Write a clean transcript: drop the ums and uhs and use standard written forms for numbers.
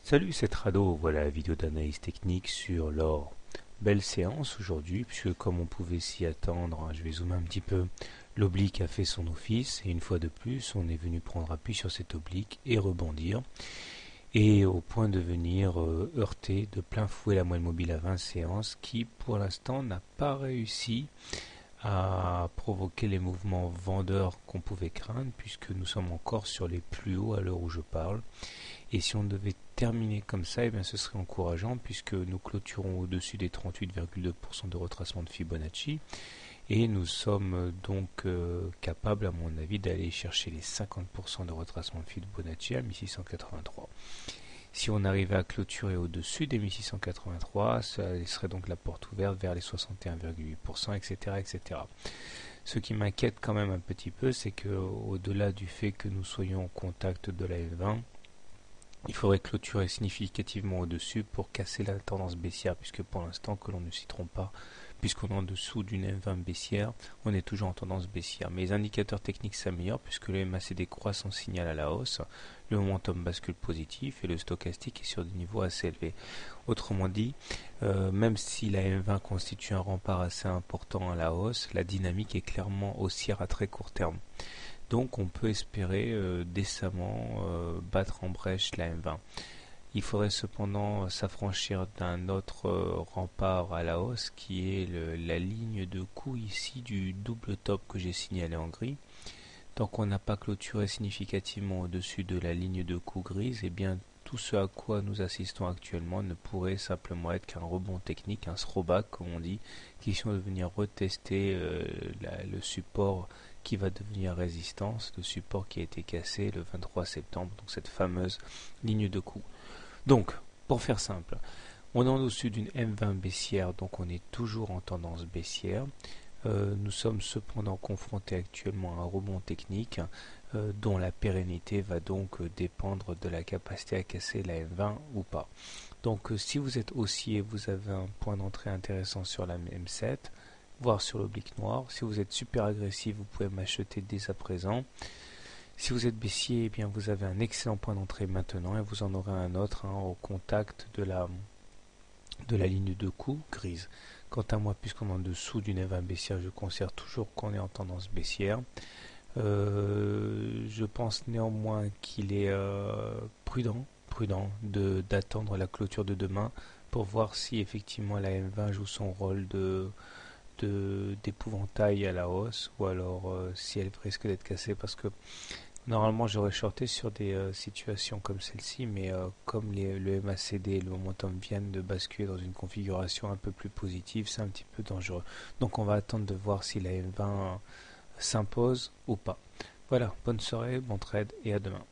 Salut, c'est Trado, voilà la vidéo d'analyse technique sur l'or. Belle séance aujourd'hui, puisque comme on pouvait s'y attendre, je vais zoomer un petit peu, l'oblique a fait son office, et une fois de plus, on est venu prendre appui sur cet oblique et rebondir, et au point de venir heurter de plein fouet la moyenne mobile à 20 séances, qui pour l'instant n'a pas réussi à provoquer les mouvements vendeurs qu'on pouvait craindre, puisque nous sommes encore sur les plus hauts à l'heure où je parle. Et si on devait terminer comme ça, eh bien, ce serait encourageant puisque nous clôturons au-dessus des 38,2% de retracement de Fibonacci et nous sommes donc capables, à mon avis, d'aller chercher les 50% de retracement de Fibonacci à 1683. Si on arrivait à clôturer au-dessus des 1683, ça serait donc la porte ouverte vers les 61,8%, etc., etc. Ce qui m'inquiète quand même un petit peu, c'est que au-delà du fait que nous soyons en contact de la L20, il faudrait clôturer significativement au-dessus pour casser la tendance baissière, puisque pour l'instant, que l'on ne s'y trompe pas, puisqu'on est en dessous d'une M20 baissière, on est toujours en tendance baissière. Mais les indicateurs techniques s'améliorent, puisque le MACD croît son signal à la hausse, le momentum bascule positif et le stochastique est sur des niveaux assez élevés. Autrement dit, même si la M20 constitue un rempart assez important à la hausse, la dynamique est clairement haussière à très court terme. Donc on peut espérer décemment battre en brèche la M20. Il faudrait cependant s'affranchir d'un autre rempart à la hausse qui est la ligne de coup ici du double top que j'ai signalé en gris. Tant qu'on n'a pas clôturé significativement au-dessus de la ligne de coup grise, eh bien tout ce à quoi nous assistons actuellement ne pourrait simplement être qu'un rebond technique, un throwback comme on dit, question de venir retester le support qui va devenir résistance, le support qui a été cassé le 23 septembre, donc cette fameuse ligne de coup. Donc, pour faire simple, on est en dessus d'une M20 baissière, donc on est toujours en tendance baissière. Nous sommes cependant confrontés actuellement à un rebond technique dont la pérennité va donc dépendre de la capacité à casser la M20 ou pas. Donc si vous êtes haussier, vous avez un point d'entrée intéressant sur la M7, voire sur l'oblique noir. Si vous êtes super agressif, vous pouvez m'acheter dès à présent. Si vous êtes baissier, eh bien vous avez un excellent point d'entrée maintenant et vous en aurez un autre au contact de la ligne de coup grise. Quant à moi, puisqu'on est en dessous d'une M20 baissière, je considère toujours qu'on est en tendance baissière. Je pense néanmoins qu'il est prudent d'attendre la clôture de demain pour voir si effectivement la M20 joue son rôle d'épouvantail à la hausse ou alors si elle risque d'être cassée, parce que normalement j'aurais shorté sur des situations comme celle-ci, mais comme le MACD et le momentum viennent de basculer dans une configuration un peu plus positive, c'est un petit peu dangereux. Donc on va attendre de voir si la M20 s'impose ou pas. Voilà, bonne soirée, bon trade et à demain.